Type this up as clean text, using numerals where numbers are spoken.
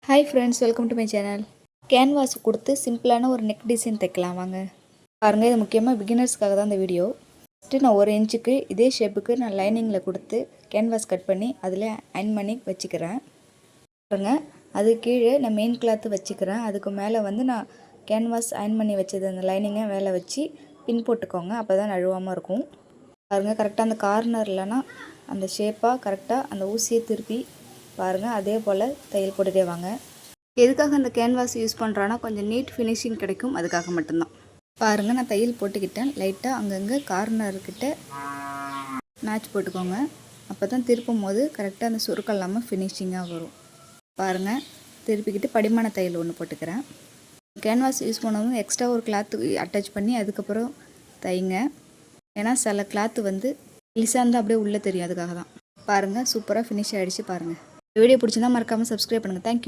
Hi friends, welcome to my channel. Canvas கொடுத்து சிம்பிளான ஒரு நெக் டிசைன் தைக்கலாம் வாங்க. பாருங்கள், இது முக்கியமாக பிகினர்ஸ்க்காக தான் இந்த வீடியோ. ஃபஸ்ட்டு நான் 1 இன்ச்சுக்கு இதே ஷேப்புக்கு நான் லைனிங்கில் கொடுத்து கேன்வாஸ் கட் பண்ணி அதில் அயன் பண்ணி வச்சுக்கிறேன். பாருங்கள், அது கீழே நான் மெயின் கிளாத்து வச்சுக்கிறேன். அதுக்கு மேலே வந்து நான் கேன்வாஸ் அயன் பண்ணி வச்சது அந்த லைனிங்கை மேலே வச்சு பின் போட்டுக்கோங்க. அப்போ தான் நழுவாமல் இருக்கும். பாருங்கள், கரெக்டாக அந்த கார்னர்லனா அந்த ஷேப்பாக கரெக்டாக அந்த ஊசியை திருப்பி பாருங்கள். அதே போல் தையல் போட்டுகிட்டே வாங்க. எதுக்காக அந்த கேன்வாஸ் யூஸ் பண்ணுறோன்னா கொஞ்சம் நீட் ஃபினிஷிங் கிடைக்கும், அதுக்காக மட்டும்தான். பாருங்கள், நான் தையல் போட்டுக்கிட்டேன். லைட்டாக அங்கங்கே கார்னர்கிட்ட மேட்ச் போட்டுக்கோங்க. அப்போ தான் திருப்பும் போது கரெக்டாக அந்த சுருக்கம் இல்லாமல் ஃபினிஷிங்காக வரும். பாருங்கள், திருப்பிக்கிட்டு படிமான தையல் ஒன்று போட்டுக்கிறேன். கேன்வாஸ் யூஸ் பண்ணவும் எக்ஸ்ட்ரா ஒரு கிளாத்து அட்டாச் பண்ணி அதுக்கப்புறம் தைங்க. ஏன்னா சில கிளாத்து வந்து லிசாக இருந்தால் அப்படியே உள்ளே தெரியும், அதுக்காக தான். பாருங்கள், சூப்பராக ஃபினிஷ் ஆகிடுச்சு. பாருங்கள், வீடியோ பிடிச்சிருந்தா மறக்காமல் சப்ஸ்கிரைப் பண்ணுங்கள். தேங்க்யூ.